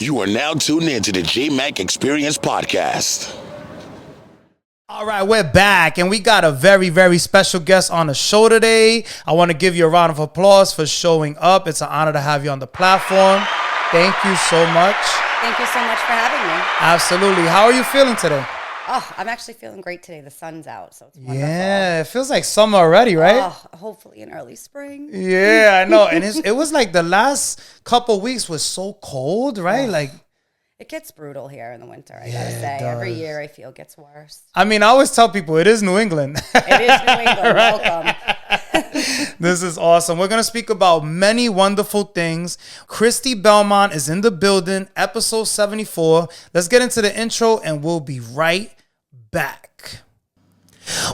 You are now tuned in to the Jmack Experience Podcast. All right, we're back, and we got a very, very special guest on the show today. I want to give you a round of applause for showing up. It's an honor to have you on the platform. Thank you so much. Thank you so much for having me. Absolutely. How are you feeling today? Oh, I'm actually feeling great today. The sun's out, so it's wonderful. Yeah, it feels like summer already, right? Oh, hopefully in early spring. Yeah, I know. And it was like the last couple weeks was so cold, right? Like, it gets brutal here in the winter, I gotta say. Every year I feel it gets worse. I mean, I always tell people it is New England. It is New England. Welcome. This is awesome. We're going to speak about many wonderful things. Kristie Belmont is in the building, episode 74. Let's get into the intro and we'll be right back.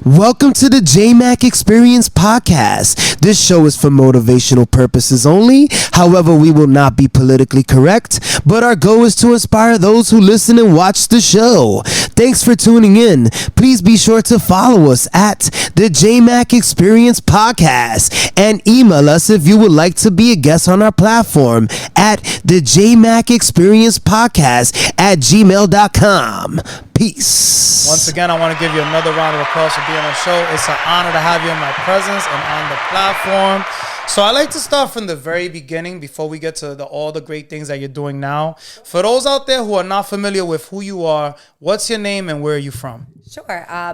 Welcome to the Jmack Experience Podcast. This show is for motivational purposes only. However, we will not be politically correct, but our goal is to inspire those who listen and watch the show. Thanks for tuning in. Please be sure to follow us at the Jmack Experience Podcast and email us if you would like to be a guest on our platform at the Jmack Experience Podcast at gmail.com. Peace. Once again, I want to give you another round of applause for being on the show. It's an honor to have you in my presence and on the platform. So I like to start from the very beginning before we get to all the great things that you're doing now. For those out there who are not familiar with who you are, what's your name and where are you from? Sure.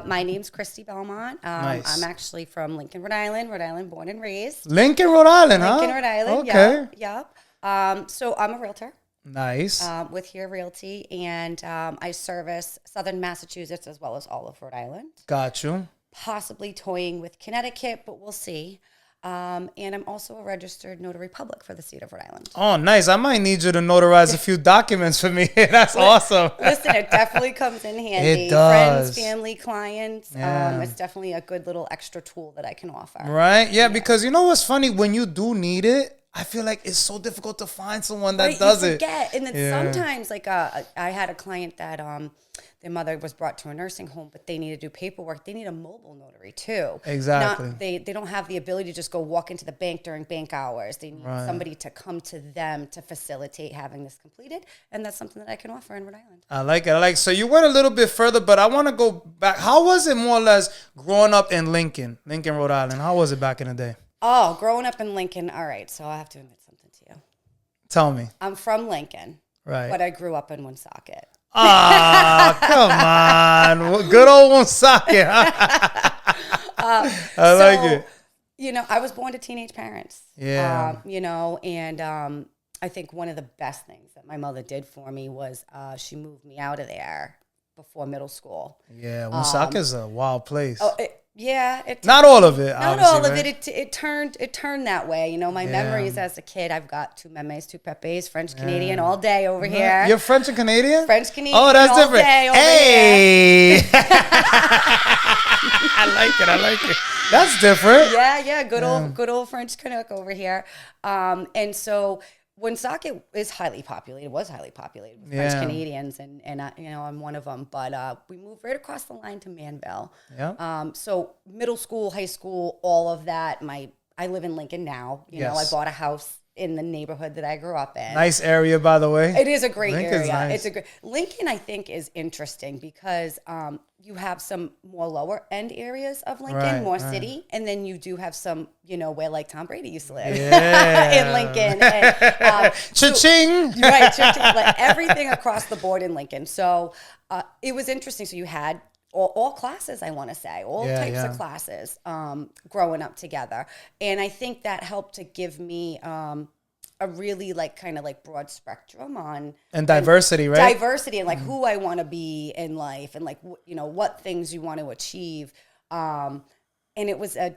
My name's Kristie Belmont. Nice. I'm actually from Lincoln, Rhode Island, born and raised. Lincoln, Rhode Island, huh? Lincoln, Rhode Island, okay. Yep. So I'm a realtor. Nice. With Here Realty, and I service Southern Massachusetts as well as all of Rhode Island. Got you. Possibly toying with Connecticut, but we'll see. And I'm also a registered notary public for the state of Rhode Island. Oh, nice. I might need you to notarize a few documents for me. That's awesome. Listen, it definitely comes in handy. It does. Friends, family, clients. Yeah. It's definitely a good little extra tool that I can offer. Right? Yeah, because you know what's funny? When you do need it, I feel like it's so difficult to find someone that does you it. forget. And then sometimes, like, I had a client that their mother was brought to a nursing home, but they need to do paperwork. They need a mobile notary too. Exactly. They don't have the ability to just go walk into the bank during bank hours. They need somebody to come to them to facilitate having this completed, and that's something that I can offer in Rhode Island. I like it. So you went a little bit further, but I want to go back. How was it more or less growing up in Lincoln, Rhode Island? How was it back in the day? Oh, growing up in Lincoln. All right, so I have to admit something to you. Tell me. I'm from Lincoln, Right. but I grew up in Woonsocket. Ah, come on. Good old Woonsocket. I like it. You know, I was born to teenage parents. Yeah. You know, and I think one of the best things that my mother did for me was she moved me out of there before middle school. Yeah, Woonsocket is a wild place. Oh, it Not all of it, not obviously, all of right? it turned that way. You know, my memories as a kid, I've got two memes, two pepes, French Canadian all day over here. You're French and Canadian? French Canadian. Oh, that's all different. Day over Hey, here. I like it. That's different. Yeah, good old French Canuck over here. And so Woonsocket is highly populated, was highly populated with French Canadians, and I'm one of them. But we moved right across the line to Manville. Yeah. So middle school, high school, all of that. I live in Lincoln now. You know, I bought a house in the neighborhood that I grew up in. Nice area, by the way. It is a great Lincoln's area. nice. It's a great Lincoln. I think is interesting because you have some more lower end areas of Lincoln, more city, and then you do have some, you know, where like Tom Brady used to live in Lincoln. And, Cha-ching! Right, like everything across the board in Lincoln. So it was interesting. So you had all classes, I want to say, all types of classes growing up together. And I think that helped to give me a really kind of broad spectrum on. And diversity, right? Diversity and who I want to be in life and what things you want to achieve. And it was a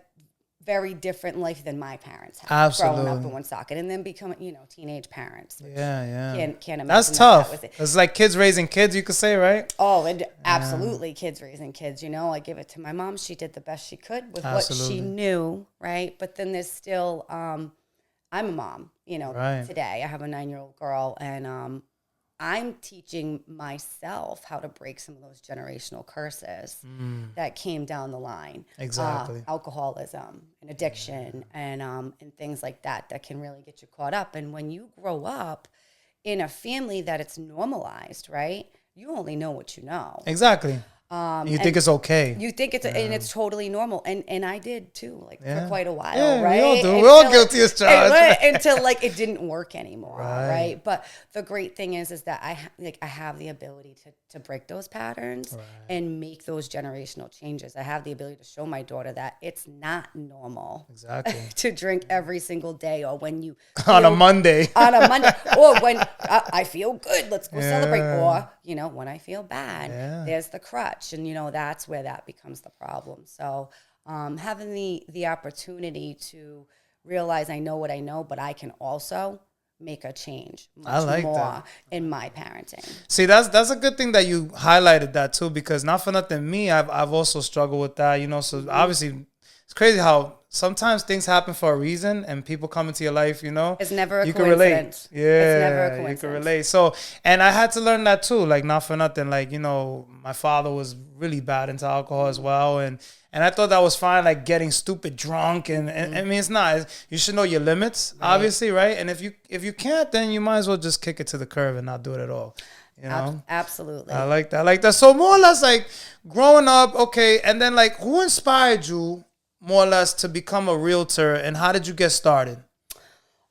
very different life than my parents had. Absolutely. Growing up in Woonsocket and then becoming, teenage parents. Yeah. Can't imagine That's tough. That was it. It's like kids raising kids, you could say, right? Oh, and absolutely kids raising kids. You know, I give it to my mom. She did the best she could with what she knew, right? But then there's still, I'm a mom, today. I have a 9-year-old girl and I'm teaching myself how to break some of those generational curses that came down the line. Exactly. Alcoholism and addiction and things like that can really get you caught up. And when you grow up in a family that it's normalized, right? You only know what you know. Exactly. You think it's okay. You think it's and it's totally normal. And I did too, like for quite a while, yeah, right? We all do. We're all guilty as charged. Until like it didn't work anymore, right? But the great thing is that I have the ability to break those patterns and make those generational changes. I have the ability to show my daughter that it's not normal to drink every single day, or when you on a Monday, or when I feel good, let's go celebrate, or when I feel bad, there's the crutch. And, that's where that becomes the problem. So having the opportunity to realize I know what I know, but I can also make a change much more in my parenting. See, that's a good thing that you highlighted that too, because not for nothing, I've also struggled with that, so obviously it's crazy how sometimes things happen for a reason and people come into your life, It's never a you coincidence. Can relate. Yeah. It's never a coincidence. You can relate. So, and I had to learn that too, like not for nothing, like, my father was really bad into alcohol as well. And I thought that was fine, like getting stupid drunk. And I mean, it's not. You should know your limits, obviously, right? And if you can't, then you might as well just kick it to the curb and not do it at all. Absolutely. I like that. So more or less like growing up, okay, and then like who inspired you more or less to become a realtor, and how did you get started?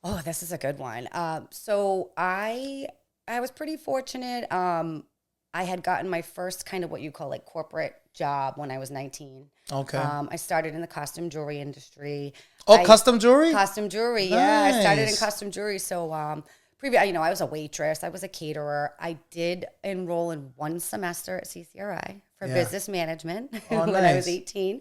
Oh, this is a good one. So I was pretty fortunate. I had gotten my first kind of what you call like corporate job when I was 19. Okay. I started in the costume jewelry industry. Custom jewelry? Custom jewelry, nice. Yeah. I started in custom jewelry. So I was a waitress. I was a caterer. I did enroll in one semester at CCRI for business management when I was 18.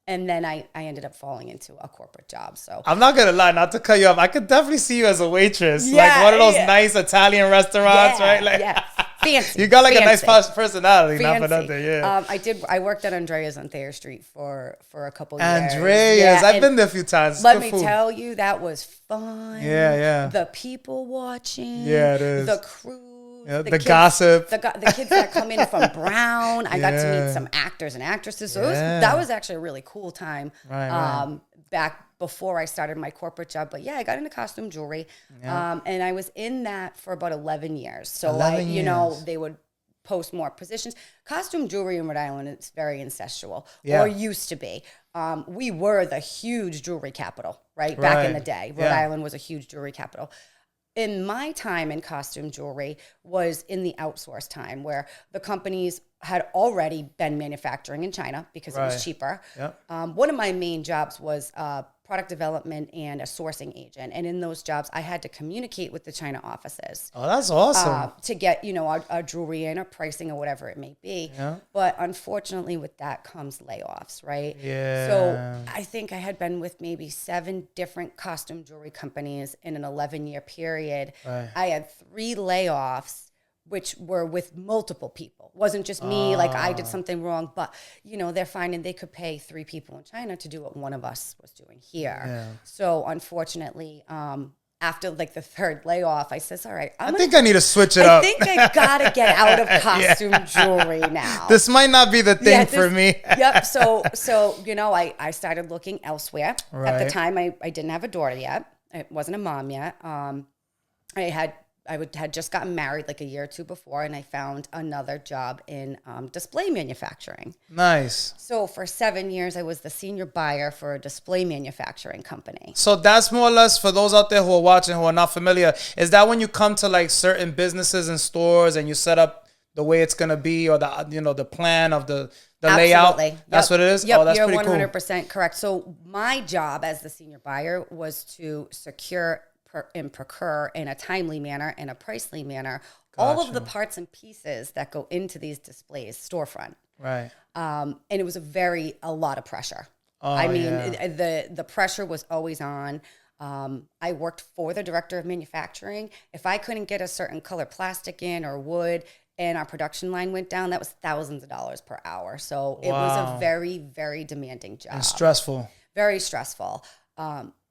And then I ended up falling into a corporate job. So I'm not gonna lie, not to cut you off, I could definitely see you as a waitress, like one of those nice Italian restaurants, right? Like, fancy. You got like a nice personality, not for nothing. Yeah. I worked at Andrea's on Thayer Street for a couple years. Andrea's, I've been there a few times. Let me tell you, that was fun. Yeah. The people watching. Yeah, it is. The crew. Yeah, the kids, gossip. The kids that come in from Brown. I got to meet some actors and actresses. So that was actually a really cool time back before I started my corporate job. But I got into costume jewelry. And I was in that for about 11 years. So they would post more positions. Costume jewelry in Rhode Island is very incestual, or used to be. We were the huge jewelry capital, right? Back in the day. Rhode Island was a huge jewelry capital. In my time in costume jewelry was in the outsourced time, where the companies had already been manufacturing in China because it was cheaper. One of my main jobs was product development and a sourcing agent. And in those jobs, I had to communicate with the China offices. Oh, that's awesome. To get, our jewelry in or pricing or whatever it may be. But unfortunately, with that comes layoffs, right? Yeah. So I think I had been with maybe 7 different costume jewelry companies in an 11-year period. I had 3 layoffs, which were with multiple people. It wasn't just me, like I did something wrong, but they're finding they could pay 3 people in China to do what one of us was doing here. So unfortunately, after like the 3rd layoff, I says, all right, I think I need to switch it up. I think I gotta get out of costume jewelry now. This might not be the thing for me. So I started looking elsewhere. At the time, I didn't have a daughter yet. I wasn't a mom yet. I had just gotten married like a year or 2 before, and I found another job in display manufacturing. Nice. So for 7 years, I was the senior buyer for a display manufacturing company. So that's more or less, for those out there who are watching who are not familiar, is that when you come to like certain businesses and stores and you set up the way it's gonna be, or the plan of the layout? That's what it is? Yep, oh, that's you're pretty 100% correct. So my job as the senior buyer was to secure and procure in a timely manner, in a pricely manner, all of the parts and pieces that go into these displays storefront. Right. And it was a lot of pressure. The pressure was always on. I worked for the director of manufacturing. If I couldn't get a certain color plastic in or wood, and our production line went down, that was thousands of dollars per hour. So it was a very, very demanding job. And stressful. Very stressful.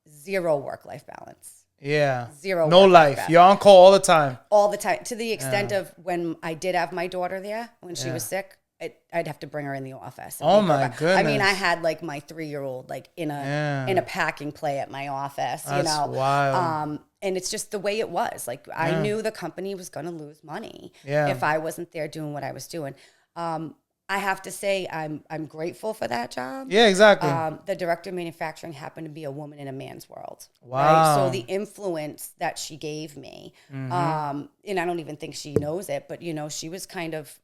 Zero work-life balance. Yeah. Zero. No life. You're on call all the time. All the time. To the extent of when I did have my daughter there, when she was sick, I'd have to bring her in the office. Oh my goodness. I mean, I had like my 3-year-old like in a packing play at my office. That's wild. And it's just the way it was. Like, I knew the company was going to lose money if I wasn't there doing what I was doing. I have to say I'm grateful for that job. Yeah, exactly. The director of manufacturing happened to be a woman in a man's world. Wow. Right? So the influence that she gave me, and I don't even think she knows it, but, you know, she was kind of...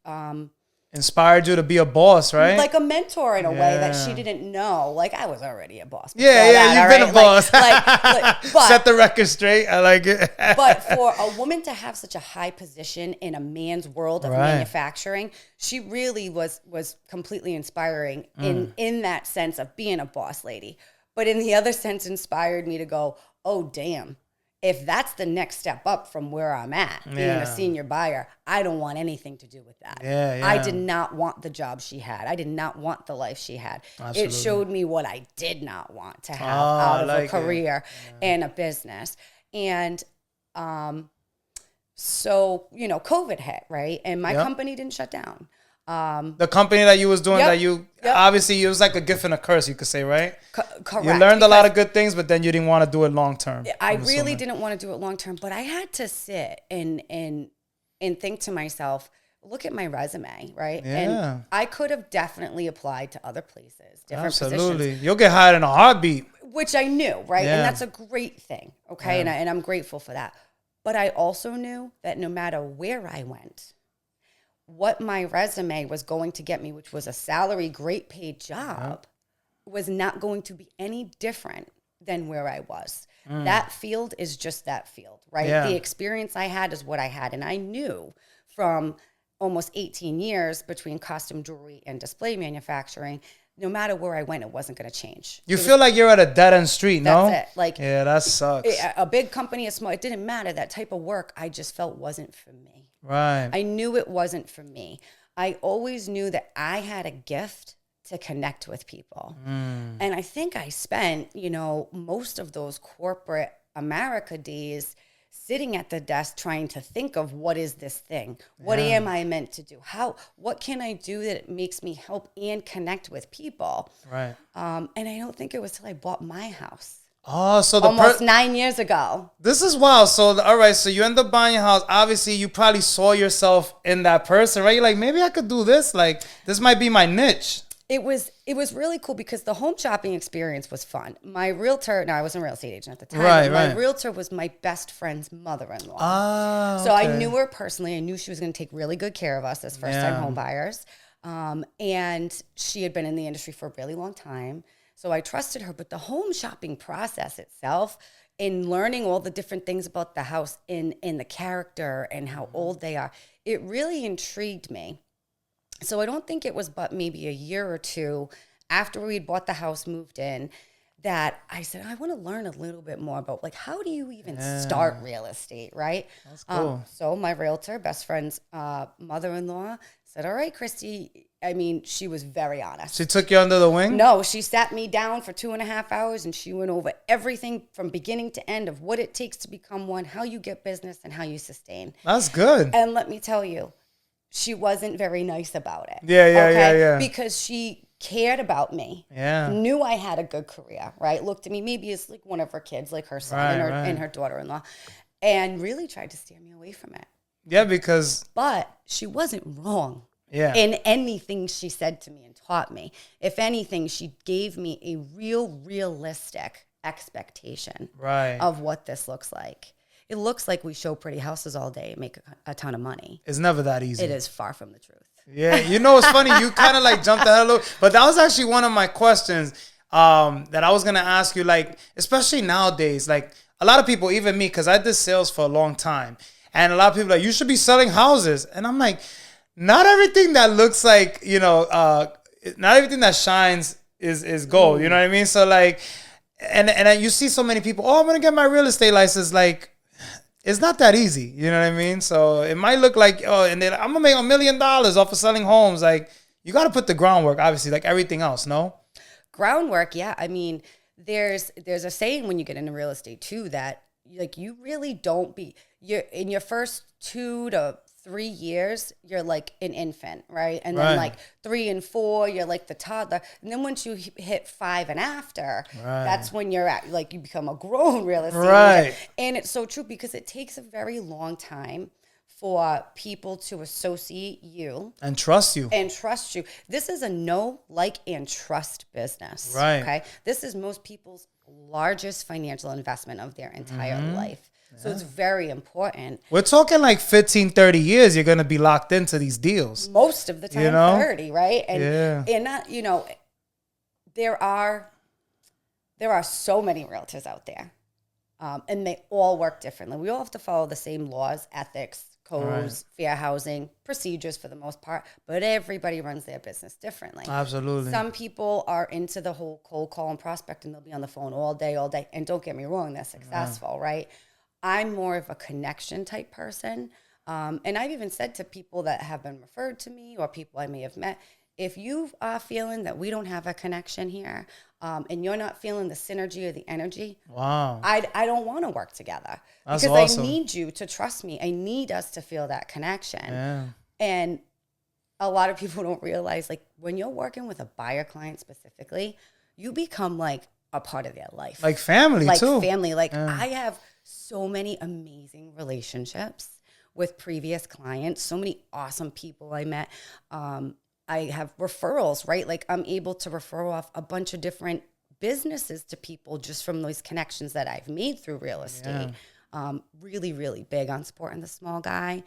inspired you to be a boss, right? Like a mentor in a way that she didn't know. Like, I was already a boss. You've been a boss. But, set the record straight. I like it. But for a woman to have such a high position in a man's world of manufacturing, she really was completely inspiring in that sense of being a boss lady. But in the other sense, inspired me to go, oh, damn. If that's the next step up from where I'm at, being a senior buyer, I don't want anything to do with that. I did not want the job she had. I did not want the life she had. Absolutely. It showed me what I did not want to have out of a career and a business. And so, you know, COVID hit, right? And my company didn't shut down. The company that you was doing that you obviously it was like a gift and a curse, you could say, right? Correct. You learned a lot of good things, but then you didn't want to do it long term. I really didn't want to do it long term, but I had to sit and think to myself, look at my resume, right? Yeah. And I could have definitely applied to other places, different positions. You'll get hired in a heartbeat. Which I knew, right? Yeah. And that's a great thing, okay? And I'm grateful for that. But I also knew that no matter where I went, what my resume was going to get me, which was a salary, great paid job, was not going to be any different than where I was. That field is just that field, right? The experience I had is what I had. And I knew from almost 18 years between costume jewelry and display manufacturing, no matter where I went, it wasn't going to change. You feel like you're at a dead-end street, no? That's it. Like, yeah, that sucks. A big company, a small, it didn't matter. That type of work, I just felt wasn't for me. Right. I knew it wasn't for me. I always knew that I had a gift to connect with people. And I think I spent, you know, most of those corporate America days sitting at the desk trying to think of what is this thing? What am I meant to do? What can I do that makes me help and connect with people? Right. And I don't think it was till I bought my house. Oh, so almost 9 years ago. This is wild. So, all right. So you end up buying a house. Obviously, you probably saw yourself in that person, right? You're like, maybe I could do this. Like, this might be my niche. It was really cool because the home shopping experience was fun. My realtor, no, I wasn't a real estate agent at the time. Right, my realtor was my best friend's mother-in-law. Ah, okay. So I knew her personally. I knew she was going to take really good care of us as first-time home buyers. And she had been in the industry for a really long time. So I trusted her, but the home shopping process itself, in learning all the different things about the house, in the character and how old they are, it really intrigued me. So I don't think it was but maybe a year or two after we'd bought the house, moved in, that I said, I want to learn a little bit more about, like, how do you even start real estate, right? That's cool. So my realtor, best friend's mother-in-law, said, all right, Kristie. I mean, she was very honest. She took you under the wing? No, she sat me down for 2.5 hours and she went over everything from beginning to end of what it takes to become one, how you get business, and how you sustain. That's good. And let me tell you, she wasn't very nice about it. Yeah. Because she cared about me. Yeah. Knew I had a good career, right? Looked at me maybe as like one of her kids, like her son and her daughter-in-law, and really tried to steer me away from it. Yeah, because... But she wasn't wrong. Yeah. In anything she said to me and taught me. If anything, she gave me a realistic expectation of what this looks like. It looks like we show pretty houses all day and make a ton of money. It's never that easy. It is far from the truth. Yeah, you know, it's funny. You kind of like jumped ahead a little, but that was actually one of my questions that I was going to ask you, like, especially nowadays, like a lot of people, even me, because I did sales for a long time, and a lot of people are like, you should be selling houses. And I'm like, not everything that looks like, you know, not everything that shines is gold. You know what I mean? So like, and you see so many people, oh, I'm going to get my real estate license. Like, it's not that easy. You know what I mean? So it might look like, oh, and then I'm going to make $1 million off of selling homes. Like, you got to put the groundwork, obviously, like everything else, no? Groundwork, yeah. I mean, there's a saying when you get into real estate too, that like you really don't you're in your first 2 to 3 years, you're like an infant, right? And then like 3 and 4, you're like the toddler. And then once you hit 5 and after, that's when you're at, like, you become a grown real estate agent. And it's so true because it takes a very long time for people to associate you. And trust you. This is a know, like, and trust business. Right. Okay. This is most people's largest financial investment of their entire life. So it's very important. We're talking like 15, 30 years you're going to be locked into these deals. Most of the time, 30, right? And not, you know, there are so many realtors out there. And they all work differently. We all have to follow the same laws, ethics, codes, fair housing, procedures for the most part, but everybody runs their business differently. Absolutely. Some people are into the whole cold call and prospect, and they'll be on the phone all day. And don't get me wrong, they're successful, right? I'm more of a connection type person. And I've even said to people that have been referred to me or people I may have met, if you are feeling that we don't have a connection here, and you're not feeling the synergy or the energy, I don't want to work together. That's because awesome. I need you to trust me. I need us to feel that connection. Yeah. And a lot of people don't realize, like, when you're working with a buyer client specifically, you become like a part of their life. Like family, too. Like family. Like, I have so many amazing relationships with previous clients, so many awesome people I met. I have referrals, right? Like, I'm able to refer off a bunch of different businesses to people just from those connections that I've made through real estate. Really, really big on supporting the small guy.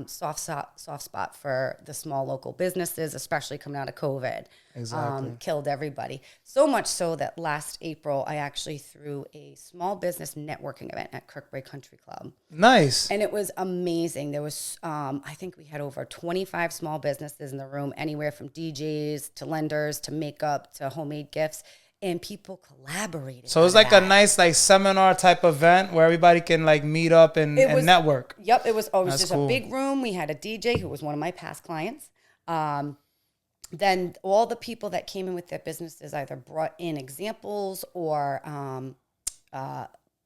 Soft spot for the small local businesses, especially coming out of COVID. Exactly. Killed everybody. So much so that last April, I actually threw a small business networking event at Kirkbride Country Club. Nice. And it was amazing. There was, I think we had over 25 small businesses in the room, anywhere from DJs to lenders to makeup to homemade gifts. And people collaborated. So it was like a nice, like, seminar type event where everybody can, like, meet up and network. Yep. It was just cool. A big room. We had a DJ who was one of my past clients. Then all the people that came in with their businesses either brought in examples or,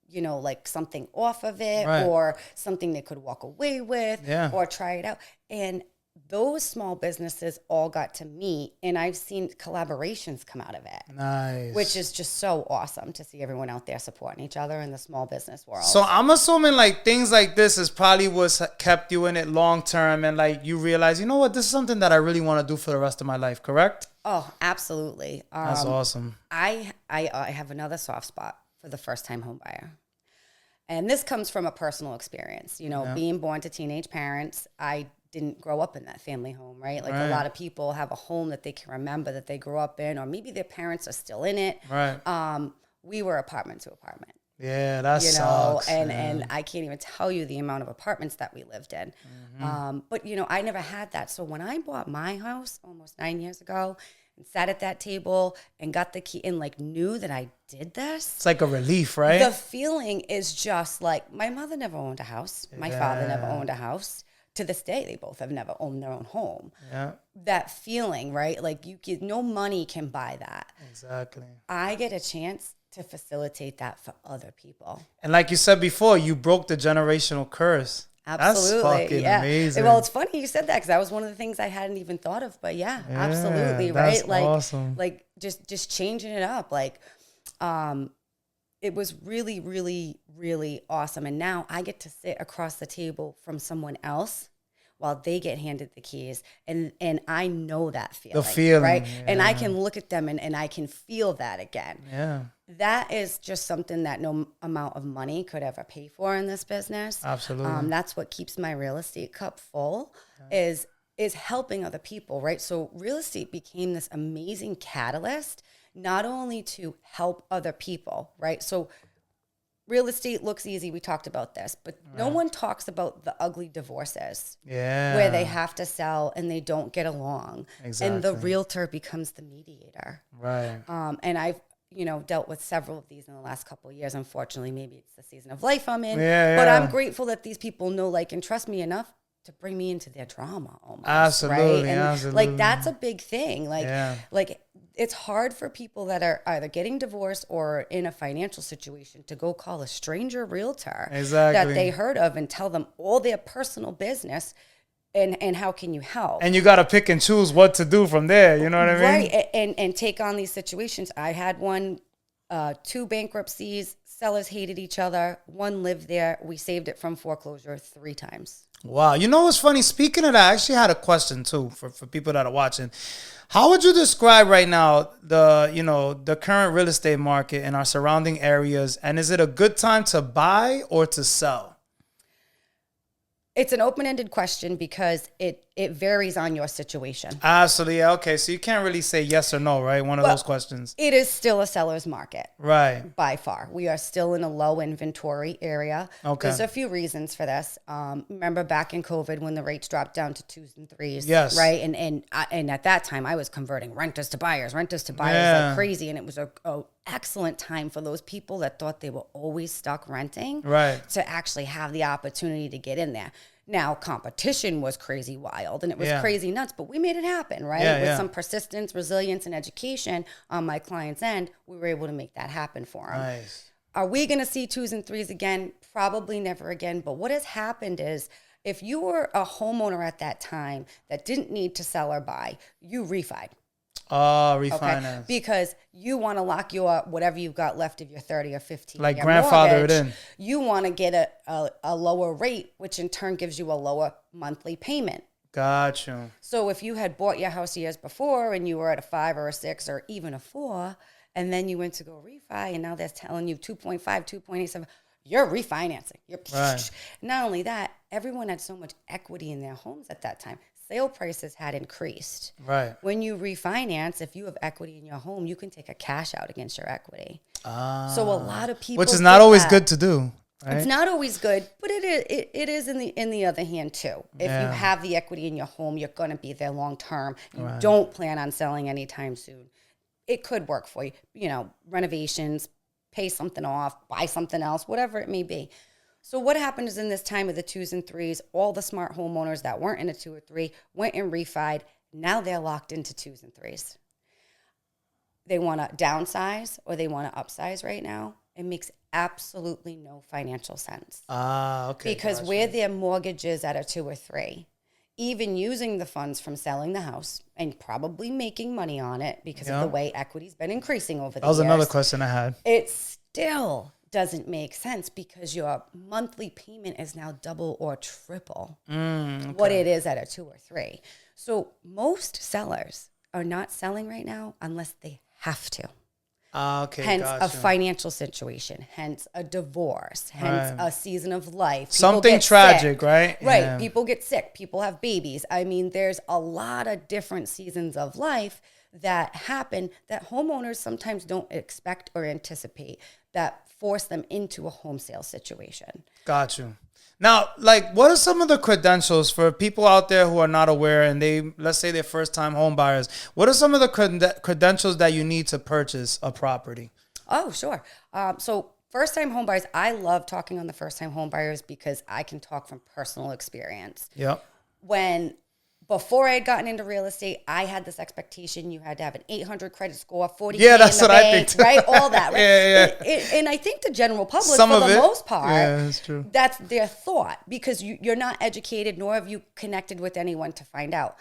you know, like something off of it or something they could walk away with or try it out. And those small businesses all got to meet, and I've seen collaborations come out of it. Nice. Which is just so awesome to see everyone out there supporting each other in the small business world. So I'm assuming, like, things like this is probably what's kept you in it long term, and, like, you realize, you know what, this is something that I really want to do for the rest of my life, correct? Oh, absolutely. That's awesome. I have another soft spot for the first-time home buyer. And this comes from a personal experience. You know, being born to teenage parents, I didn't grow up in that family home, right? Like, a lot of people have a home that they can remember that they grew up in, or maybe their parents are still in it. Right. We were apartment to apartment. Yeah, that sucks. And I can't even tell you the amount of apartments that we lived in. But, you know, I never had that. So when I bought my house almost 9 years ago and sat at that table and got the key and, like, knew that I did this. It's like a relief, right? The feeling is just like, my mother never owned a house. My father never owned a house. To this day, they both have never owned their own home. Yeah. That feeling, right? Like, no money can buy that. Exactly. I get a chance to facilitate that for other people. And like you said before, you broke the generational curse. Absolutely. That's fucking amazing. Well, it's funny you said that, because that was one of the things I hadn't even thought of. But absolutely, right? That's awesome. Like just changing it up. Like, it was really, really, really awesome. And now I get to sit across the table from someone else while they get handed the keys. And I know that feeling. The feeling. Right? Yeah. And I can look at them and I can feel that again. Yeah. That is just something that no amount of money could ever pay for in this business. Absolutely. That's what keeps my real estate cup full, is helping other people, right? So real estate became this amazing catalyst, not only to help other people, right? So real estate looks easy. We talked about this, but no one talks about the ugly divorces where they have to sell and they don't get along. Exactly. And the realtor becomes the mediator. Right. And I've, you know, dealt with several of these in the last couple of years. Unfortunately, maybe it's the season of life I'm in, but I'm grateful that these people know, like, and trust me enough to bring me into their drama almost. Absolutely. Right? And absolutely. Like, that's a big thing. Like, like, it's hard for people that are either getting divorced or in a financial situation to go call a stranger realtor that they heard of and tell them all their personal business, And how can you help? And you got to pick and choose what to do from there. You know what I mean? Right. And take on these situations. I had 2 bankruptcies. Sellers hated each other. One lived there. We saved it from foreclosure 3 times. Wow. You know what's funny? Speaking of that, I actually had a question too for people that are watching. How would you describe right now the current real estate market in our surrounding areas? And is it a good time to buy or to sell? It's an open-ended question because it varies on your situation. Absolutely. Okay. So you can't really say yes or no, right? One of those questions. It is still a seller's market. Right. By far. We are still in a low inventory area. Okay. There's a few reasons for this. Remember back in COVID when the rates dropped down to 2s and 3s? Yes. Right? And at that time, I was converting renters to buyers like crazy. And it was a excellent time for those people that thought they were always stuck renting. Right. To actually have the opportunity to get in there. Now, competition was crazy wild and it was crazy nuts, but we made it happen, right? With some persistence, resilience, and education on my client's end, we were able to make that happen for them. Nice. Are we going to see 2s and 3s again? Probably never again. But what has happened is if you were a homeowner at that time that didn't need to sell or buy, you refied. Oh, refinance. Okay? Because you want to lock your whatever you've got left of your 30 or 15 like grandfather mortgage. it in. You want to get a lower rate, which in turn gives you a lower monthly payment. Got you. So if you had bought your house years before and you were at a 5 or a 6 or even a 4, and then you went to go refi, and now they're telling you 2.5, 2.87, you're refinancing. Right. Not only that, everyone had so much equity in their homes at that time. Sale prices had increased. Right. When you refinance, if you have equity in your home, you can take a cash out against your equity. So a lot of people, which is not always good to do. Right? It's not always good, but it is in the other hand too. If you have the equity in your home, you're going to be there long term. You don't plan on selling anytime soon. It could work for you. You know, renovations, pay something off, buy something else, whatever it may be. So what happened is in this time of the 2s and 3s, all the smart homeowners that weren't in a 2 or 3 went and refied. Now they're locked into 2s and 3s. They want to downsize or they want to upsize right now. It makes absolutely no financial sense. Okay. Because where their mortgage is at a 2 or 3, even using the funds from selling the house and probably making money on it because of the way equity's been increasing over the years. That was another question I had. It still doesn't make sense because your monthly payment is now double or triple what it is at a 2 or 3. So most sellers are not selling right now unless they have to. Okay, hence gotcha. a financial situation, hence a divorce, hence a season of life. People something tragic, sick. right? Right. Yeah. People get sick. People have babies. I mean, there's a lot of different seasons of life that happen that homeowners sometimes don't expect or anticipate that force them into a home sale situation. Got you. Now, like, what are some of the credentials for people out there who are not aware and let's say they're first-time home buyers? What are some of the credentials that you need to purchase a property? Oh, sure. So first-time home buyers, I love talking on the first-time home buyers because I can talk from personal experience. Yep. Before I had gotten into real estate, I had this expectation you had to have an 800 credit score, 40K that's in the what bank, I think too. right? All that, right? Yeah. And I think the general public, Some for of the it. most part, that's true. That's their thought because you're not educated, nor have you connected with anyone to find out.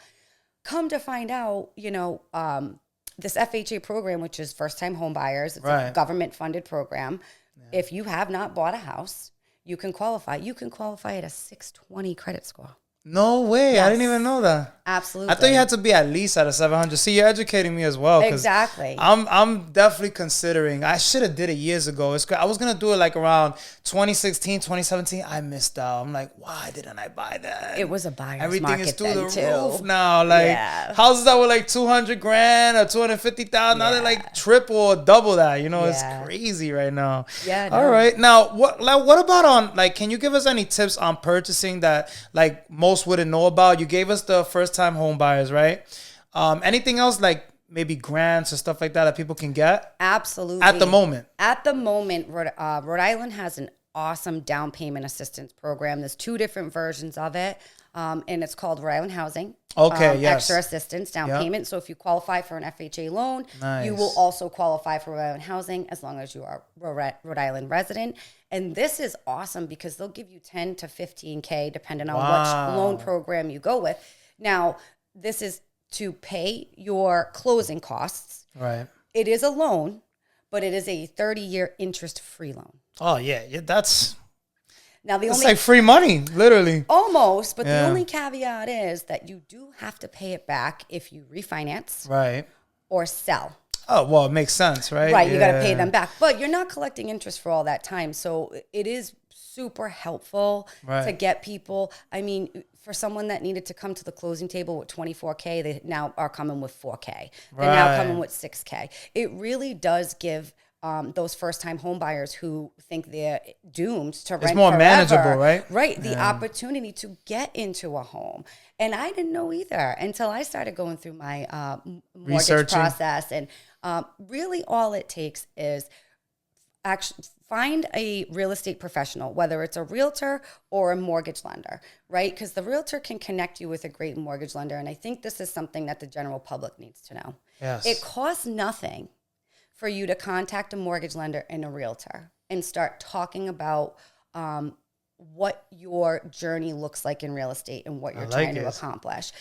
Come to find out, this FHA program, which is first-time home buyers, it's a government-funded program. Yeah. If you have not bought a house, you can qualify. You can qualify at a 620 credit score. No way. Yes. I didn't even know that. Absolutely. I thought you had to be at least at a 700. See, you're educating me as well. Exactly. I'm definitely considering. I should have did it years ago. I was going to do it like around 2016, 2017. I missed out. I'm like, why didn't I buy that? It was a buyer's Everything market is through the too. roof now. Like houses that were like 200 grand or 250,000. Now they're like triple or double that. It's crazy right now. Yeah. All right. Now, what about on, like, can you give us any tips on purchasing that, like, most wouldn't know about? You gave us the first-time home buyers, right? Anything else, like maybe grants or stuff like that people can get? Absolutely. At the moment, Rhode Island has an awesome down payment assistance program. There's 2 different versions of it. and it's called Rhode Island Housing. Okay, yes. Extra assistance, down payment. So if you qualify for an FHA loan, Nice. you will also qualify for Rhode Island Housing as long as you are Rhode Island resident. And this is awesome because they'll give you 10 to 15K depending on which loan program you go with. Now, this is to pay your closing costs. Right. It is a loan, but it is a 30-year interest-free loan. Oh, yeah. That's like free money, literally. Almost, but the only caveat is that you do have to pay it back if you refinance. Right. Or sell. Oh, well, it makes sense, right? Right, you got to pay them back. But you're not collecting interest for all that time. So it is super helpful to get people. I mean, for someone that needed to come to the closing table with 24K, they now are coming with 4K. They're now coming with 6K. It really does give those first-time home buyers who think they're doomed to rent it's more forever, manageable, right? Right, the opportunity to get into a home. And I didn't know either until I started going through my mortgage process. And really all it takes is actually find a real estate professional, whether it's a realtor or a mortgage lender, right? Because the realtor can connect you with a great mortgage lender. And I think this is something that the general public needs to know. Yes. It costs nothing for you to contact a mortgage lender and a realtor and start talking about what your journey looks like in real estate and what you're trying to accomplish.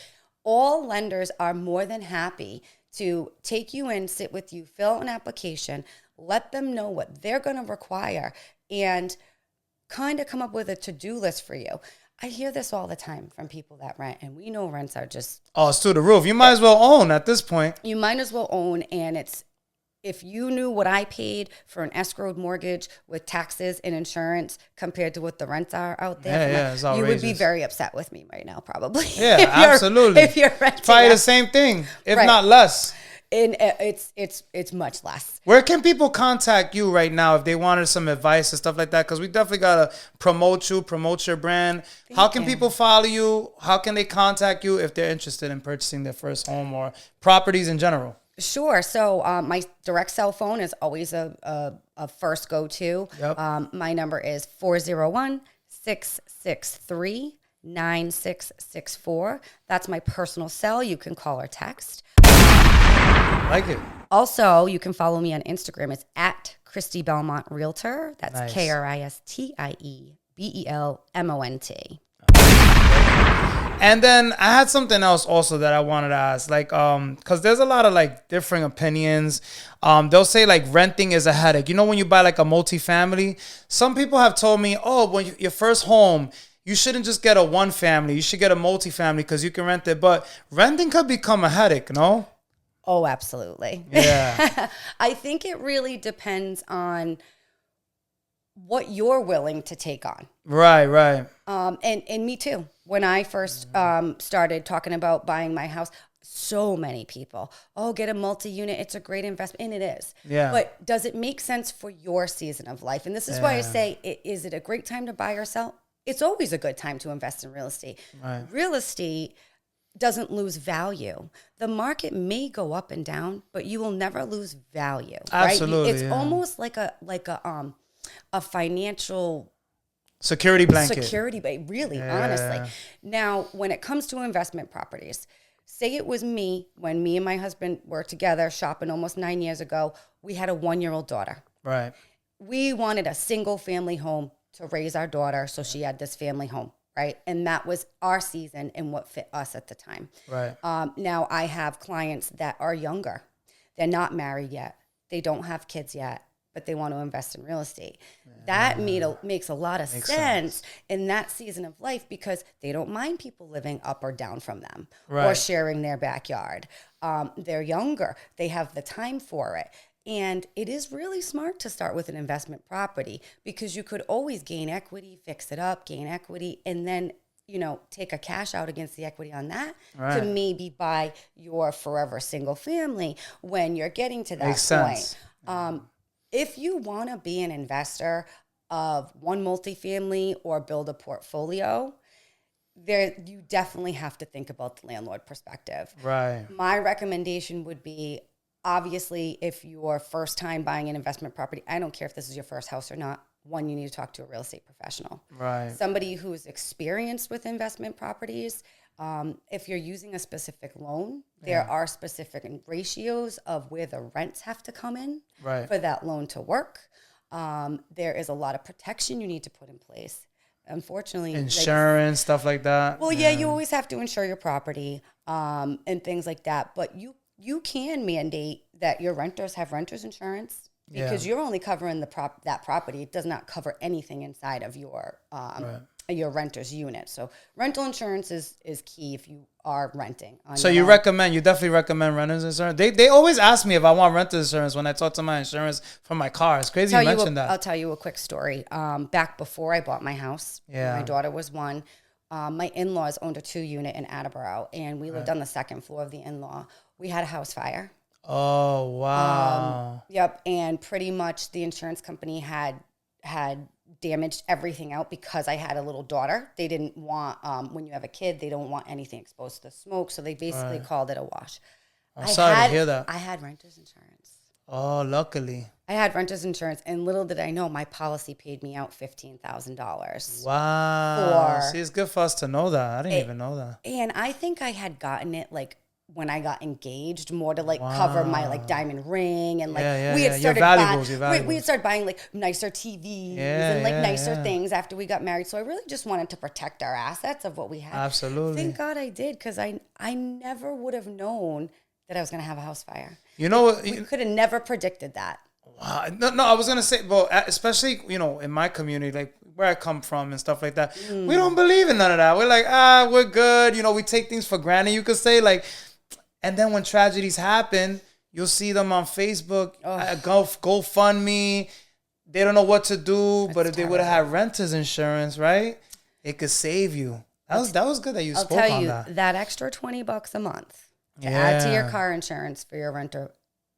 All lenders are more than happy to take you in, sit with you, fill an application, let them know what they're going to require, and kind of come up with a to-do list for you. I hear this all the time from people that rent, and we know rents are just... Oh, it's through the roof. You might as well own at this point. You might as well own, and it's... If you knew what I paid for an escrowed mortgage with taxes and insurance compared to what the rents are out there, it's you would be very upset with me right now, probably. Yeah, absolutely. If you're renting, probably the same thing, if not less. And it's much less. Where can people contact you right now if they wanted some advice and stuff like that? Because we definitely got to promote you, promote your brand. How can people follow you? How can they contact you if they're interested in purchasing their first home or properties in general? Sure. So my direct cell phone is always a first go-to. Yep. My number is 401-663-9664. That's my personal cell. You can call or text. Like it. Also, you can follow me on Instagram. It's at Kristie Belmont Realtor. That's nice. KRISTIEBELMONT. And then I had something else also that I wanted to ask, like, because there's a lot of like different opinions. They'll say like renting is a headache. You know, when you buy like a multifamily, some people have told me, oh, when your first home, you shouldn't just get a one family. You should get a multifamily because you can rent it. But renting could become a headache, no? Oh, absolutely. Yeah. I think it really depends on what you're willing to take on. Right. And me too. When I first started talking about buying my house, so many people, get a multi-unit. It's a great investment. And it is. Yeah. But does it make sense for your season of life? And this is why I say, is it a great time to buy or sell? It's always a good time to invest in real estate. Right. Real estate doesn't lose value. The market may go up and down, but you will never lose value. Absolutely. Right? It's almost like a financial security blanket. Really, honestly. Now, when it comes to investment properties, say it was me, when me and my husband were together shopping almost 9 years ago, we had a 1-year-old daughter. Right. We wanted a single family home to raise our daughter, so she had this family home. Right. And that was our season and what fit us at the time. Right. Now I have clients that are younger. They're not married yet. They don't have kids yet, but they want to invest in real estate. That makes a lot of sense in that season of life because they don't mind people living up or down from them or sharing their backyard. They're younger. They have the time for it. And it is really smart to start with an investment property because you could always gain equity, fix it up, gain equity, and then, take a cash out against the equity on that to maybe buy your forever single family when you're getting to that Makes point. Sense. If you want to be an investor of one multifamily or build a portfolio, you definitely have to think about the landlord perspective. Right. My recommendation would be, obviously, if you're first time buying an investment property, I don't care if this is your first house or not. one, you need to talk to a real estate professional. Right. Somebody who's experienced with investment properties. If you're using a specific loan, there are specific ratios of where the rents have to come in for that loan to work. There is a lot of protection you need to put in place. Unfortunately, insurance, stuff like that. Well, yeah, you always have to insure your property and things like that. But you can mandate that your renters have renters insurance because you're only covering that property. It does not cover anything inside of your renter's unit. So rental insurance is key if you are renting. So you definitely recommend renter's insurance? They always ask me if I want renter's insurance when I talk to my insurance for my car. It's crazy you mentioned that. I'll tell you a quick story. Back before I bought my house, my daughter was one. My in-laws owned a 2-unit in Attleboro, and we lived on the second floor of the in-law. We had a house fire. Oh, wow. Yep. And pretty much the insurance company had damaged everything out because I had a little daughter. They didn't want, when you have a kid, they don't want anything exposed to smoke. So they basically called it a wash. I'm sorry to hear that. I had renter's insurance. Oh, luckily. I had renter's insurance, and little did I know, my policy paid me out $15,000. Wow. See, it's good for us to know that. I didn't even know that. And I think I had gotten it like when I got engaged, more to like cover my like diamond ring, and like we had started buying, we had started buying like nicer TVs and like nicer things after we got married. So I really just wanted to protect our assets of what we had. Absolutely. Thank God I did, because I never would have known that I was going to have a house fire. You know what? We could have never predicted that. Wow. No, I was going to say, well, especially, in my community, like where I come from and stuff like that, we don't believe in none of that. We're like, we're good. We take things for granted, you could say, like. And then when tragedies happen, you'll see them on Facebook, GoFundMe. They don't know what to do, but if they would have had renter's insurance, right, it could save you. That was good that you spoke on that. I'll tell you, that extra $20 a month to add to your car insurance for your renter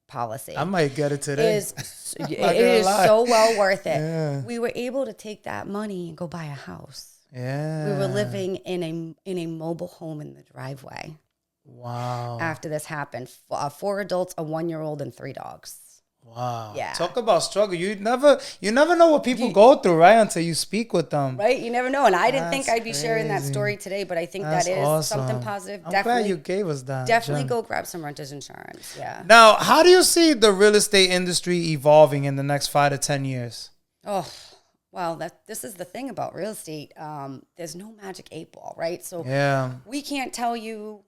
policy. I might get it today. It is so well worth it. Yeah. We were able to take that money and go buy a house. Yeah. We were living in a mobile home in the driveway. Wow. After this happened, 4 adults, a 1-year-old, and 3 dogs. Wow. Yeah. Talk about struggle. You never know what people go through, right? Until you speak with them. Right. You never know. And I didn't think I'd be sharing that story today, but I think that is awesome. Something positive. I'm glad you gave us that. Definitely go grab some renter's insurance. Yeah. Now, how do you see the real estate industry evolving in the next 5 to 10 years? Oh, well, this is the thing about real estate. There's no magic 8-ball, right? So we can't tell you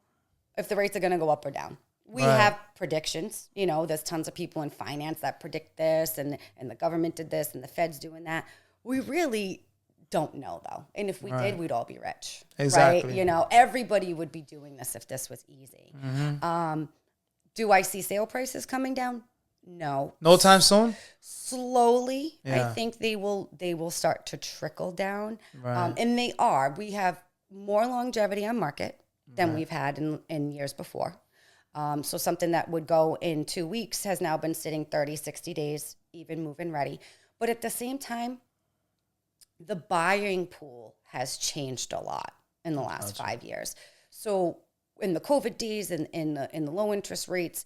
if the rates are going to go up or down. We have predictions. There's tons of people in finance that predict this, and the government did this, and the Fed's doing that. We really don't know, though. And if we did, we'd all be rich. Exactly. Right? Everybody would be doing this if this was easy. Mm-hmm. Do I see sale prices coming down? No. No time soon? Slowly. I think they will start to trickle down. Right. And they are. We have more longevity on market than we've had in years before. So something that would go in 2 weeks has now been sitting 30, 60 days, even move-in ready. But at the same time, the buying pool has changed a lot in the last 5 years. So in the COVID days and in the low interest rates,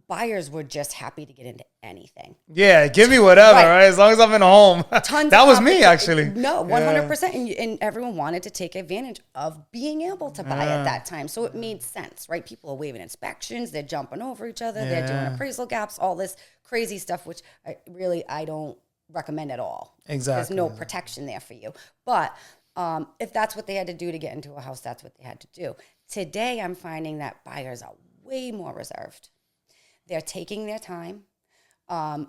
buyers were just happy to get into anything. Yeah, give me whatever, right? As long as I'm in a home. That was me, actually. No, 100%. And everyone wanted to take advantage of being able to buy at that time. So it made sense, right? People are waiving inspections. They're jumping over each other. They're doing appraisal gaps, all this crazy stuff, which I don't recommend at all. Exactly. There's no protection there for you. But if that's what they had to do to get into a house, that's what they had to do. Today, I'm finding that buyers are way more reserved. They're taking their time.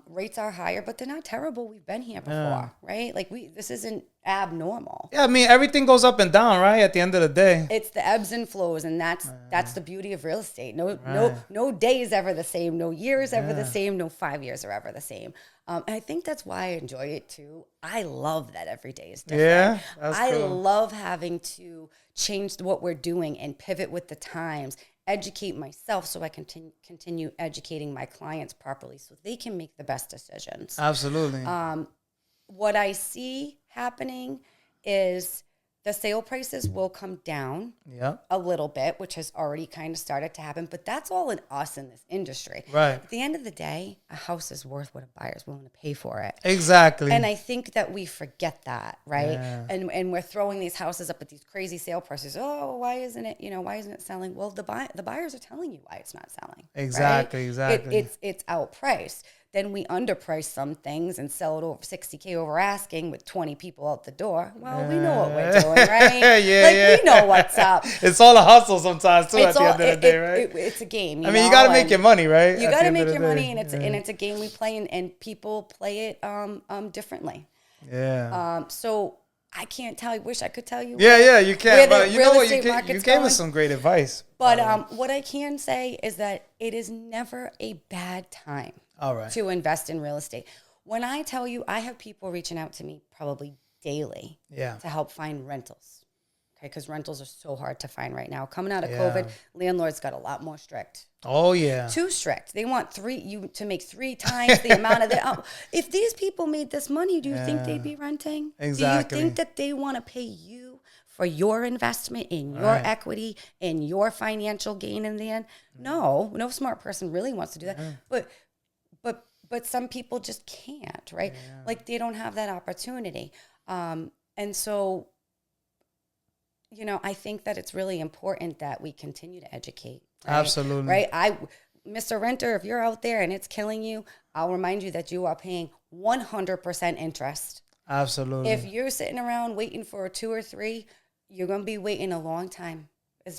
Rates are higher, but they're not terrible. We've been here before, right? Like this isn't abnormal. Yeah, I mean, everything goes up and down, right? At the end of the day, it's the ebbs and flows, and that's the beauty of real estate. No day is ever the same. No year is ever the same. No 5 years are ever the same. And I think that's why I enjoy it too. I love that every day is different. Yeah, that's cool. I love having to change what we're doing and pivot with the times. Educate myself so I can continue educating my clients properly so they can make the best decisions. Absolutely. What I see happening is the sale prices will come down a little bit, which has already kind of started to happen. But that's all in us in this industry. Right. At the end of the day, a house is worth what a buyer's willing to pay for it. Exactly. And I think that we forget that, right? Yeah. And we're throwing these houses up at these crazy sale prices. Oh, why isn't it selling? Well, the buyers are telling you why it's not selling. Exactly. Right? Exactly. It's outpriced. Then we underprice some things and sell it over $60K over asking with 20 people out the door. Well, we know what we're doing, right? We know what's up. It's all a hustle sometimes too. At the end of the day, right? It's a game. You got to make your money, right? You got to make your money, and it's a game we play, and people play it differently. Yeah. So I can't tell you. Wish I could tell you. Yeah, you can. But you know what? You gave us some great advice. But what I can say is that it is never a bad time. All right. To invest in real estate. When I tell you, I have people reaching out to me probably daily to help find rentals. Okay, because rentals are so hard to find right now. Coming out of COVID, landlords got a lot more strict. Oh, yeah. Too strict. They want you to make 3 times the amount of the. If these people made this money, do you think they'd be renting? Exactly. Do you think that they want to pay you for your investment in your equity, in your financial gain in the end? No smart person really wants to do that. But some people just can't, right? Yeah. Like they don't have that opportunity. And so, I think that it's really important that we continue to educate. Right? Absolutely. Right? Mr. Renter, if you're out there and it's killing you, I'll remind you that you are paying 100% interest. Absolutely. If you're sitting around waiting for a 2 or 3, you're going to be waiting a long time.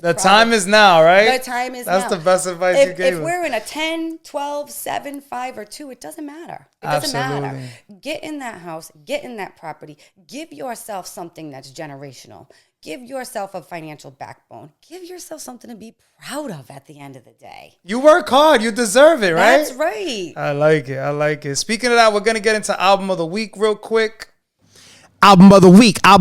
The time is now, right? The time is now. That's the best advice you gave us. If we're in a 10, 12, 7, 5, or 2, it doesn't matter. It doesn't matter. Get in that house. Get in that property. Give yourself something that's generational. Give yourself a financial backbone. Give yourself something to be proud of at the end of the day. You work hard. You deserve it, right? That's right. I like it. Speaking of that, we're going to get into Album of the Week real quick. Album of the week on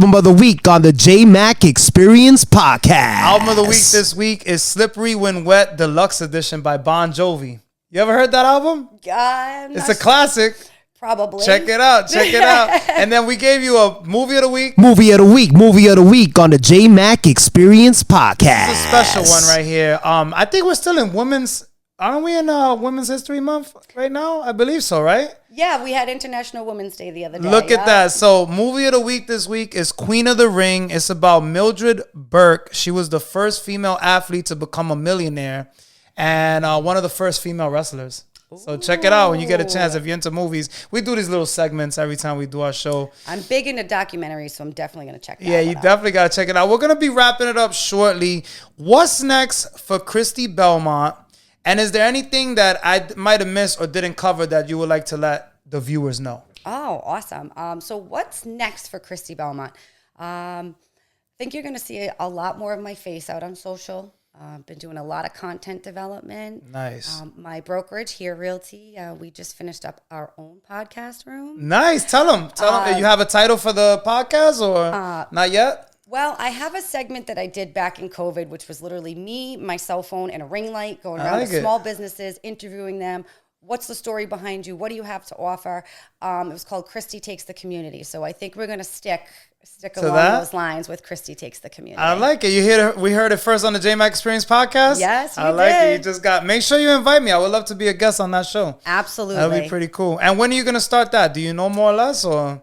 the Jmack Experience Podcast. Album of the week this week is Slippery When Wet Deluxe Edition by Bon Jovi. You ever heard that album? It's a classic. Probably. Check it out. And then we gave you a movie of the week. Movie of the week on the Jmack Experience Podcast. It's a special one right here. I think we're still in aren't we in Women's History Month right now? I believe so, right? Yeah, we had International Women's Day the other day. Look at that. So, movie of the week this week is Queen of the Ring. It's about Mildred Burke. She was the first female athlete to become a millionaire and one of the first female wrestlers. So check it out when you get a chance. If you're into movies, we do these little segments every time we do our show. I'm big into documentaries, so I'm definitely going to check that out. Yeah, you definitely got to check it out. We're going to be wrapping it up shortly. What's next for Kristie Belmont? And is there anything that I might have missed or didn't cover that you would like to let the viewers know? Oh, awesome. So what's next for Kristie Belmont? I think you're going to see a lot more of my face out on social. Been doing a lot of content development. Nice. My brokerage here, Realty, we just finished up our own podcast room. Nice. Tell them. You have a title for the podcast or not yet? Well, I have a segment that I did back in COVID, which was literally me, my cell phone, and a ring light going around to small businesses, interviewing them. What's the story behind you? What do you have to offer? It was called Kristie Takes the Community. So I think we're going to stick along those lines with Kristie Takes the Community. I like it. We heard it first on the Jmack Experience Podcast. Yes, I like it. You just make sure you invite me. I would love to be a guest on that show. Absolutely. That'd be pretty cool. And when are you going to start that? Do you know more or less or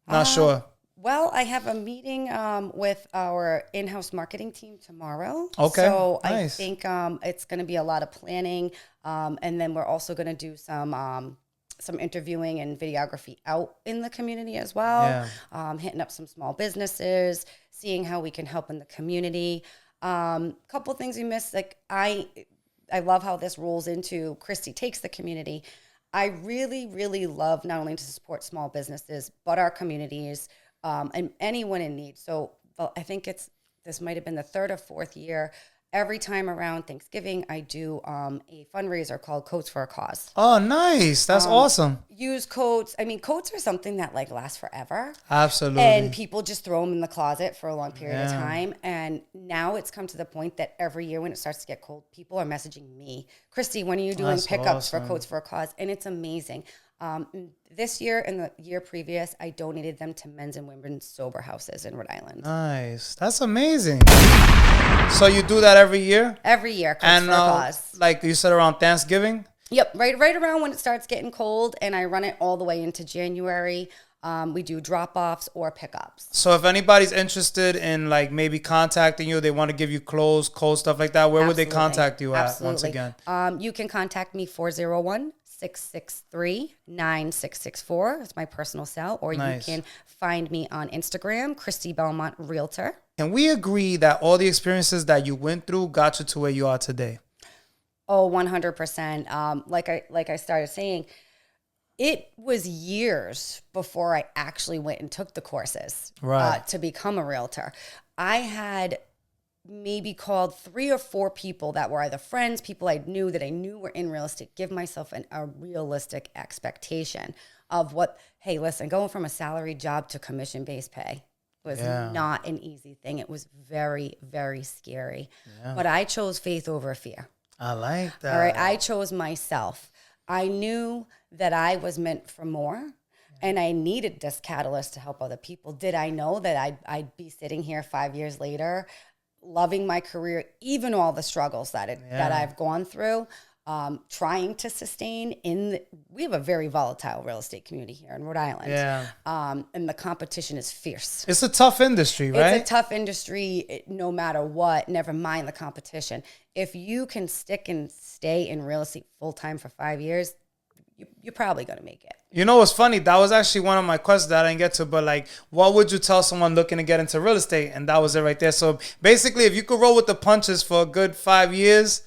not sure? Well, I have a meeting with our in-house marketing team tomorrow. Okay, so nice. I think it's going to be a lot of planning, and then we're also going to do some interviewing and videography out in the community as well. Yeah. Hitting up some small businesses, seeing how we can help in the community. Couple things we missed. Like I love how this rolls into Kristie Takes the Community. I really, really love not only to support small businesses but our communities. And anyone in need. So I think this might have been the 3rd or 4th year. Every time around Thanksgiving, I do a fundraiser called Coats for a Cause. Oh, nice. That's awesome. Use coats. I mean, coats are something that last forever. Absolutely. And people just throw them in the closet for a long period of time. And now it's come to the point that every year when it starts to get cold, people are messaging me, Kristie, when are you doing pickups for Coats for a Cause? And it's amazing. This year and the year previous, I donated them to men's and women's sober houses in Rhode Island. Nice. That's amazing. So you do that every year? Every year, and for a cause. Like you said, around Thanksgiving? Yep, right around when it starts getting cold, and I run it all the way into January. We do drop-offs or pickups. So if anybody's interested in like maybe contacting you, they want to give you clothes, cold stuff like that, where would they contact you at once again? You can contact me 401-663-9664. It's my personal cell. Or you can find me on Instagram, Kristie Belmont Realtor. Can we agree that all the experiences that you went through got you to where you are today? Oh, 100%. Like I started saying, it was years before I actually went and took the courses to become a realtor. I had maybe called 3 or 4 people that were either friends, people I knew were in real estate, give myself a realistic expectation of what, hey, listen, going from a salaried job to commission-based pay was not an easy thing. It was very, very scary. Yeah. But I chose faith over fear. I like that. All right, I chose myself. I knew that I was meant for more, and I needed this catalyst to help other people. Did I know that I'd be sitting here 5 years later, loving my career, even all the struggles that I've gone through, trying to sustain we have a very volatile real estate community here in Rhode Island. Yeah. And the competition is fierce. It's a tough industry, right? It's a tough industry no matter what, never mind the competition. If you can stick and stay in real estate full-time for 5 years, you're probably going to make it. You know what's funny? That was actually one of my questions that I didn't get to, but like, what would you tell someone looking to get into real estate? And that was it right there. So basically, if you could roll with the punches for a good 5 years,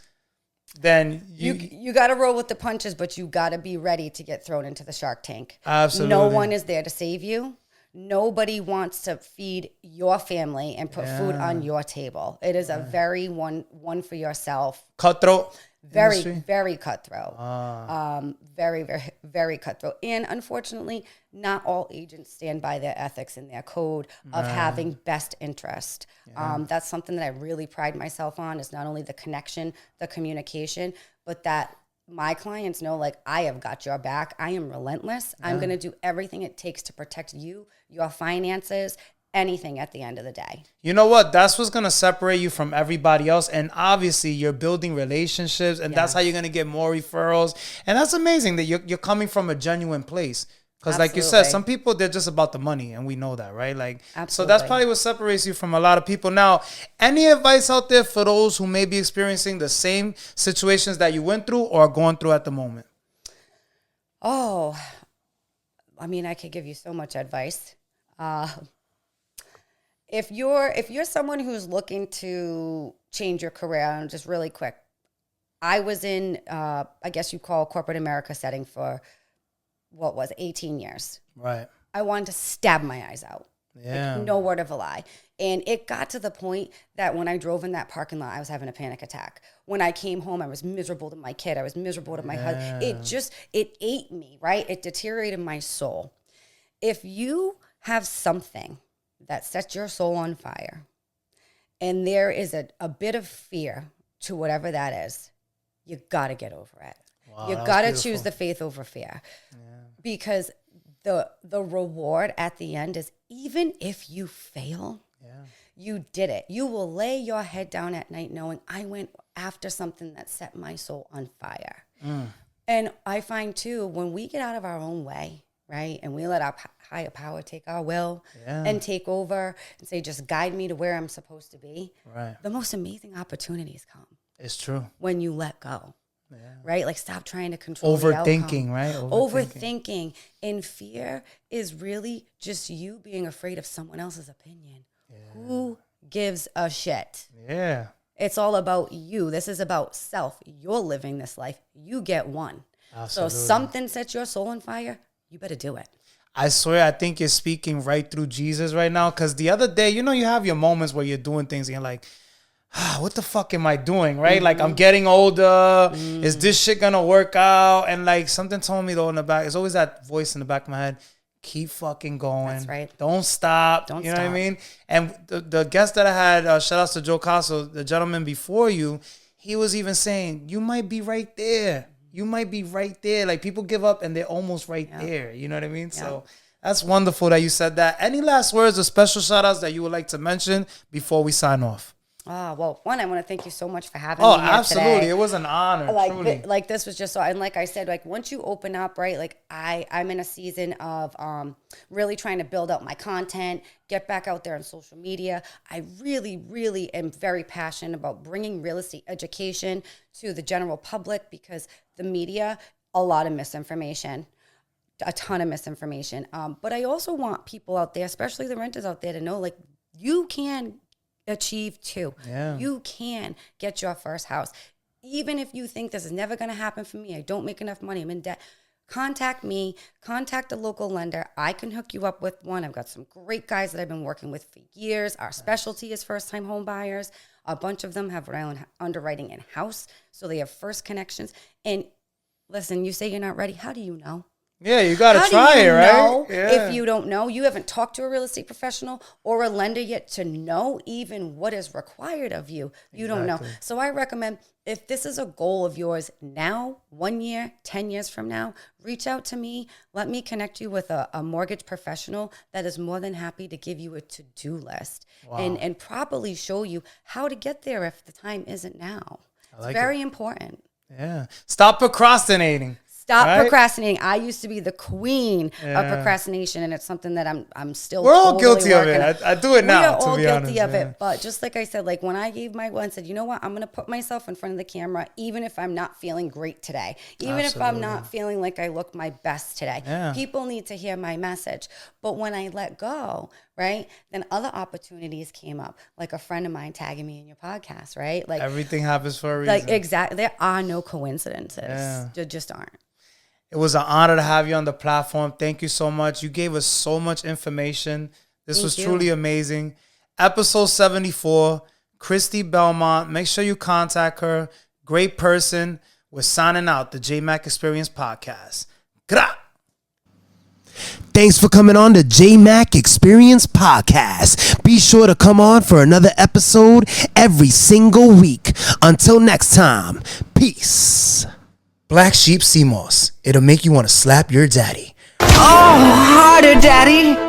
then you got to roll with the punches, but you got to be ready to get thrown into the shark tank. Absolutely. No one is there to save you. Nobody wants to feed your family and put food on your table. It is a very one for yourself. Cutthroat. Very, industry? very cutthroat. Very, very, very cutthroat. And unfortunately, not all agents stand by their ethics and their code of having best interest. That's something that I really pride myself on, is not only the connection, the communication, but that my clients know, like, I have got your back. I am relentless. I'm going to do everything it takes to protect you, your finances, anything at the end of the day. You know what? That's what's going to separate you from everybody else. And obviously, you're building relationships, and that's how you're going to get more referrals. And that's amazing that you're coming from a genuine place. Because like you said, some people, they're just about the money, and we know that, right? Like, so that's probably what separates you from a lot of people. Now, any advice out there for those who may be experiencing the same situations that you went through or are going through at the moment? Oh, I mean, I could give you so much advice. If you're someone who's looking to change your career, and just really quick, I was in, I guess you call corporate America setting for, 18 years. Right. I wanted to stab my eyes out. Yeah. Like, no word of a lie. And it got to the point that when I drove in that parking lot, I was having a panic attack. When I came home, I was miserable to my kid. I was miserable to my husband. It ate me, right? It deteriorated my soul. If you have something that sets your soul on fire, and there is a bit of fear to whatever that is, you got to get over it. Wow, you got to choose the faith over fear. Yeah. Because the reward at the end is, even if you fail, you did it. You will lay your head down at night knowing, I went after something that set my soul on fire. And I find too, when we get out of our own way, right, and we let our higher power take our will and take over and say, just guide me to where I'm supposed to be, the most amazing opportunities come. It's true. When you let go. Yeah. Right? Like, stop trying to control overthinking, right? Overthinking. And fear is really just you being afraid of someone else's opinion. Yeah. Who gives a shit? Yeah. It's all about you. This is about self. You're living this life. You get one. Absolutely. So something sets your soul on fire, you better do it. I swear, I think you're speaking right through Jesus right now. Because the other day, you have your moments where you're doing things and you're like, what the fuck am I doing, right? Like, I'm getting older. Is this shit gonna work out? And like, something told me though in the back, it's always that voice in the back of my head, keep fucking going. That's right. Don't stop. You know what I mean? And the guest that I had, shout outs to Joe Casso, the gentleman before you, he was even saying, you might be right there. you might be right there. Like people give up and they're almost right there. You know what I mean? So that's wonderful that you said that. Any last words or special shout outs that you would like to mention before we sign off? Well, one, I want to thank you so much for having me here absolutely. today. It was an honor. Truly. Like this was just so, and like I said, like once you open up, right, like I'm in a season of really trying to build out my content, get back out there on social media. I really, really am very passionate about bringing real estate education to the general public, because the media, a lot of misinformation. A ton of misinformation. But I also want people out there, especially the renters out there, to know like you can achieve too. Yeah. You can get your first house. Even if you think this is never going to happen for me, I don't make enough money, I'm in debt. Contact me, contact a local lender. I can hook you up with one. I've got some great guys that I've been working with for years. Our specialty is first-time home buyers. A bunch of them have Rhode Island underwriting in-house, so they have first connections. And listen, you say you're not ready. How do you know? Yeah, you got to try it, right? If you don't know, you haven't talked to a real estate professional or a lender yet to know even what is required of you. You don't know. So I recommend, if this is a goal of yours now, 1 year, 10 years from now, reach out to me. Let me connect you with a mortgage professional that is more than happy to give you a to-do list and properly show you how to get there if the time isn't now. It's very important. Yeah. Stop procrastinating. Stop procrastinating. I used to be the queen of procrastination, and it's something that I'm still. We're all guilty of it. I do it now. We are all guilty of it. But just like I said, like when I gave my one, said, you know what, I'm going to put myself in front of the camera, even if I'm not feeling great today, even if I'm not feeling like I look my best today. Yeah. People need to hear my message. But when I let go, right, then other opportunities came up, like a friend of mine tagging me in your podcast, right? Like everything happens for a reason. Like exactly, there are no coincidences. Yeah. There just aren't. It was an honor to have you on the platform. Thank you so much. You gave us so much information. This was truly amazing. Episode 74, Kristie Belmont. Make sure you contact her. Great person. We're signing out, the Jmack Experience Podcast. Gra! Thanks for coming on the Jmack Experience Podcast. Be sure to come on for another episode every single week. Until next time, peace. Black Sheep Sea Moss. It'll make you want to slap your daddy. Oh, harder, daddy.